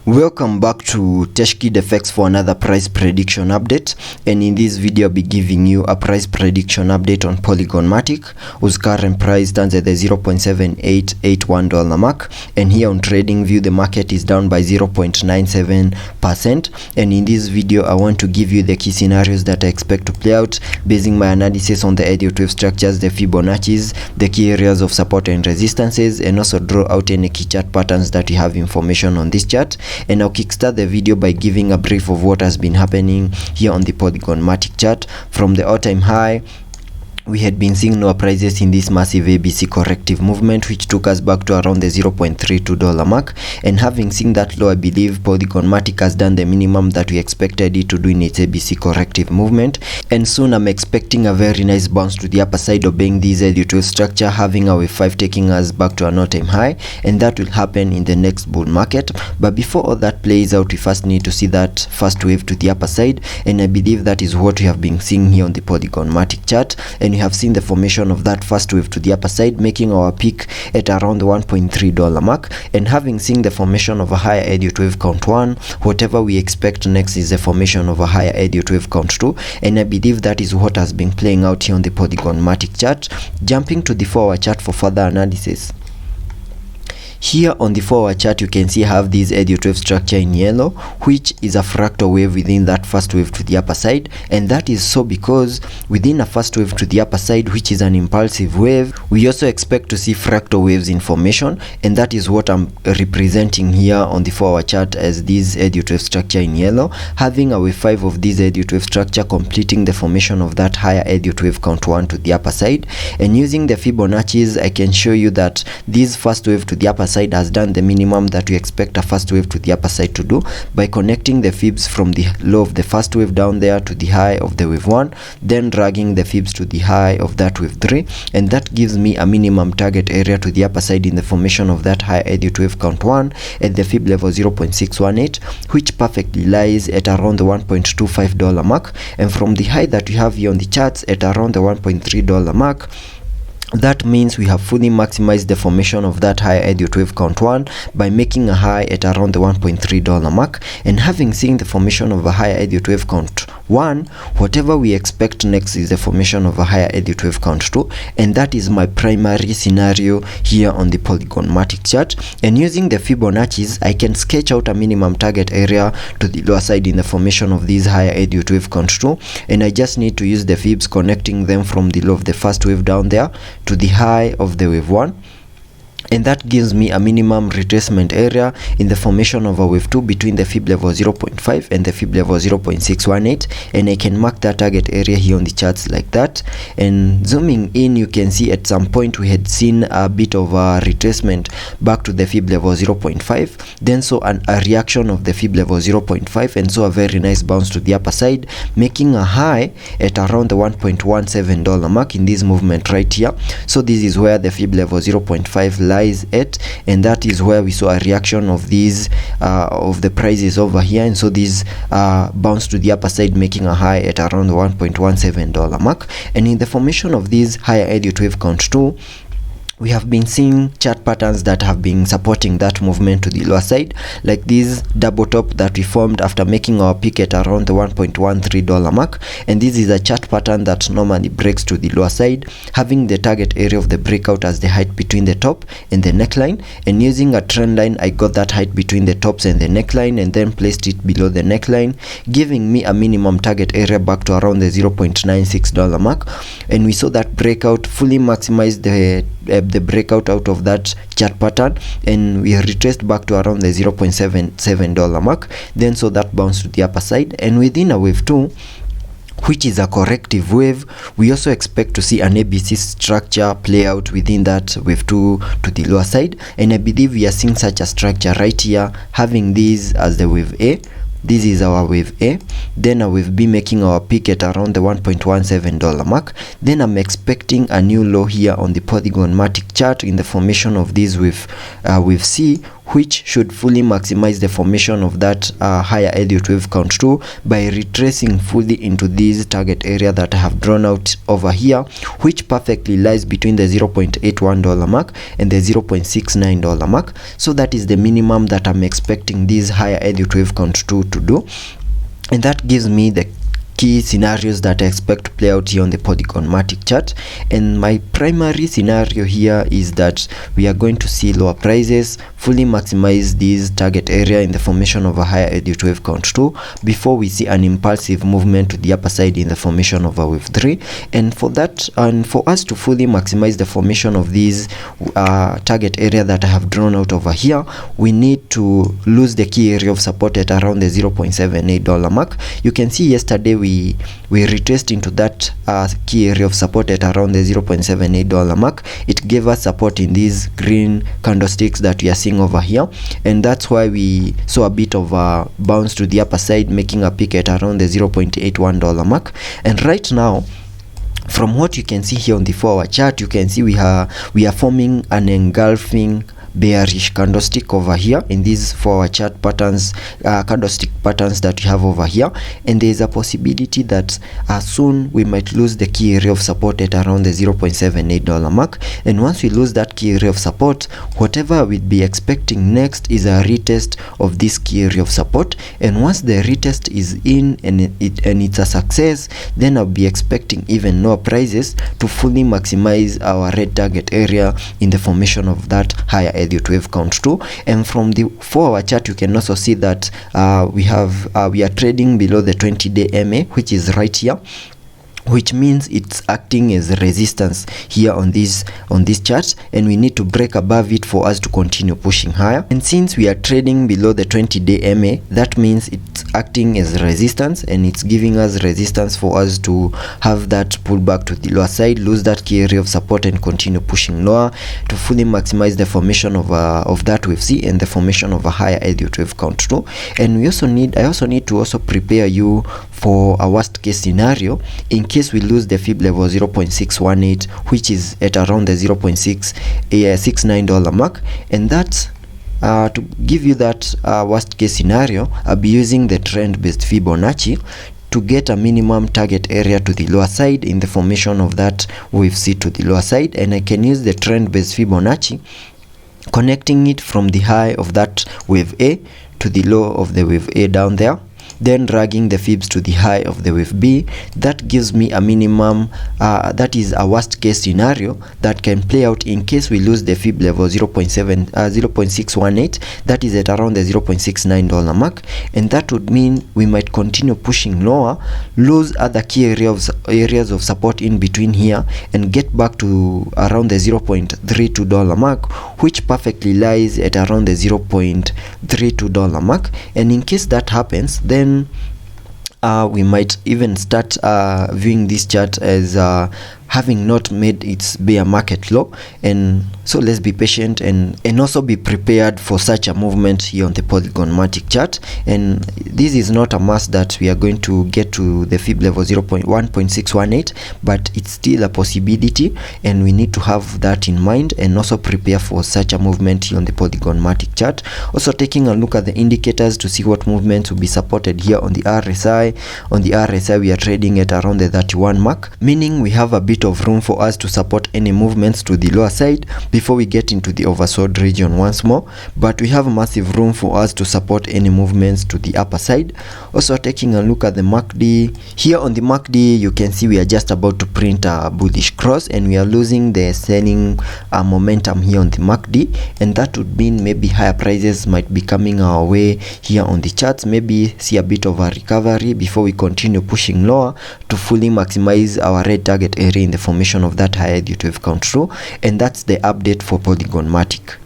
Welcome back to Teshkid FX for another price prediction update, and in this video I'll be giving you a price prediction update on Polygon Matic, whose current price stands at the $0.7881 mark, and here on TradingView the market is down by 0.97%. And in this video I want to give you the key scenarios that I expect to play out, basing my analysis on the Elliot wave structures, the Fibonacci's, the key areas of support and resistances, and also draw out any key chart patterns that we have information on this chart. And I'll kickstart the video by giving a brief of what has been happening here on the Polygon Matic chart. From the all-time high, we had been seeing lower prices in this massive ABC corrective movement, which took us back to around the $0.32 mark. And having seen that low, I believe Polygon Matic has done the minimum that we expected it to do in its ABC corrective movement. And soon I'm expecting a very nice bounce to the upper side, obeying this Elliot wave structure, having our wave 5 taking us back to an all-time high, and that will happen in the next bull market. But before all that plays out, we first need to see that first wave to the upper side, and I believe that is what we have been seeing here on the Polygon Matic chart. And we have seen the formation of that first wave to the upper side, making our peak at around the $1.3 mark. And having seen the formation of a higher Elliot wave count 1, whatever we expect next is the formation of a higher Elliot wave count 2, and I believe that is what has been playing out here on the Polygon Matic chart. Jumping to the 4-hour chart for further analysis. Here on the 4-hour chart, you can see I have this Elliot wave structure in yellow, which is a fractal wave within that first wave to the upper side. And that is so because within a first wave to the upper side, which is an impulsive wave, we also expect to see fractal waves in formation, and that is what I'm representing here on the 4-hour chart as this Elliot wave structure in yellow, having a wave 5 of this Elliot wave structure completing the formation of that higher Elliot wave count 1 to the upper side. And using the Fibonacci's, I can show you that this first wave to the upper side has done the minimum that we expect a first wave to the upper side to do, by connecting the fibs from the low of the first wave down there to the high of the wave 1, then dragging the fibs to the high of that wave 3, and that gives me a minimum target area to the upper side in the formation of that high Elliot wave count 1 at the fib level 0.618, which perfectly lies at around the $1.25 mark. And from the high that we have here on the charts at around the $1.3 mark, that means we have fully maximized the formation of that higher Elliot wave count 1 by making a high at around the $1.3 mark. And having seen the formation of a higher Elliot wave count 1, whatever we expect next is the formation of a higher Elliot wave count 2, and that is my primary scenario here on the Polygon Matic chart. And using the Fibonacci's, I can sketch out a minimum target area to the lower side in the formation of this higher Elliot wave count 2, and I just need to use the fibs connecting them from the low of the first wave down there to the high of the wave 1, and that gives me a minimum retracement area in the formation of a wave 2 between the fib level 0.5 and the fib level 0.618, and I can mark that target area here on the charts like that. And zooming in, you can see at some point we had seen a bit of a retracement back to the fib level 0.5, then saw a reaction of the fib level 0.5, and saw a very nice bounce to the upper side, making a high at around the $1.17 mark in this movement right here. So this is where the fib level 0.5 lies at, and that is where we saw a reaction of these of the prices over here, and so this bounce to the upper side, making a high at around the $1.17 mark. And in the formation of this higher Elliot wave count 2, we have been seeing chart patterns that have been supporting that movement to the lower side, like this double top that we formed after making our peak at around the $1.13 mark. And this is a chart pattern that normally breaks to the lower side, having the target area of the breakout as the height between the top and the neckline. And using a trend line, I got that height between the tops and the neckline, and then placed it below the neckline, giving me a minimum target area back to around the $0.96 mark. And we saw that breakout fully maximize the breakout out of that chart pattern, and we retraced back to around the $0.77 mark, then saw that bounce to the upper side. And within a wave 2, which is a corrective wave, we also expect to see an ABC structure play out within that wave 2 to the lower side, and I believe we are seeing such a structure right here, having this as the wave A. This is our wave A, then a wave B making our peak at around the $1.17 mark. Then I'm expecting a new low here on the Polygon Matic chart in the formation of this wave C, which should fully maximize the formation of that higher Elliott wave count 2 by retracing fully into this target area that I have drawn out over here, which perfectly lies between the $0.81 mark and the $0.69 mark. So that is the minimum that I'm expecting this higher Elliott wave count 2 to do, and that gives me the key scenarios that I expect to play out here on the Polygon Matic chart. And my primary scenario here is that we are going to see lower prices fully maximize this target area in the formation of a higher Elliott wave count 2 before we see an impulsive movement to the upper side in the formation of a wave 3. And for that, and for us to fully maximize the formation of this target area that I have drawn out over here, we need to lose the key area of support at around the $0.78 mark. You can see yesterday we retraced into that key area of support at around the $0.78 mark. It gave us support in these green candlesticks that we are seeing over here, and that's why we saw a bit of a bounce to the upper side, making a peak at around the $0.81 mark. And right now, from what you can see here on the 4-hour chart, you can see we are forming an engulfing bearish candlestick over here in these 4-hour chart patterns, candlestick patterns that we have over here, and there is a possibility that soon we might lose the key area of support at around the $0.78 mark. And once we lose that key area of support, whatever we'd be expecting next is a retest of this key area of support. And once the retest is in and it's a success, then I'll be expecting even lower prices to fully maximize our red target area in the formation of that higher Elliott wave count 2. And from the 4-hour chart, you can also see that we are trading below the 20-day MA, which is right here, which means it's acting as resistance here on this chart, and we need to break above it for us to continue pushing higher. And since we are trading below the 20-day MA, that means it's acting as resistance, and it's giving us resistance for us to have that pullback to the lower side, lose that key area of support, and continue pushing lower to fully maximize the formation of that wave C and the formation of a higher Elliott wave count 2. And I also need to prepare you for a worst case scenario in case we lose the fib level 0.618, which is at around the $0.69 mark. And that's to give you that worst case scenario, I'll be using the trend based Fibonacci to get a minimum target area to the lower side in the formation of that wave C to the lower side. And I can use the trend based Fibonacci, connecting it from the high of that wave A to the low of the wave A down there, then dragging the fibs to the high of the wave B. That gives me a minimum, that is a worst case scenario that can play out in case we lose the fib level 0.618, that is at around the $0.69 mark. And that would mean we might continue pushing lower, lose other key areas of support in between here, and get back to around the $0.32 mark, which perfectly lies at around the $0.32 mark. And in case that happens, then we might even start viewing this chart as having not made its bear market low. And so let's be patient and also be prepared for such a movement here on the Polygon Matic chart. And this is not a must that we are going to get to the fib level 1.618, but it's still a possibility, and we need to have that in mind and also prepare for such a movement here on the Polygon Matic chart. Also taking a look at the indicators to see what movements will be supported here on the RSI. On the RSI, we are trading at around the 31 mark, meaning we have a bit of room for us to support any movements to the lower side before we get into the oversold region once more, but we have massive room for us to support any movements to the upper side. Also taking a look at the MACD, here on the MACD you can see we are just about to print a bullish cross, and we are losing the selling momentum here on the MACD, and that would mean maybe higher prices might be coming our way here on the charts, maybe see a bit of a recovery before we continue pushing lower to fully maximize our red target area in the formation of that higher Elliott wave count 2. And that's the update for Polygon Matic.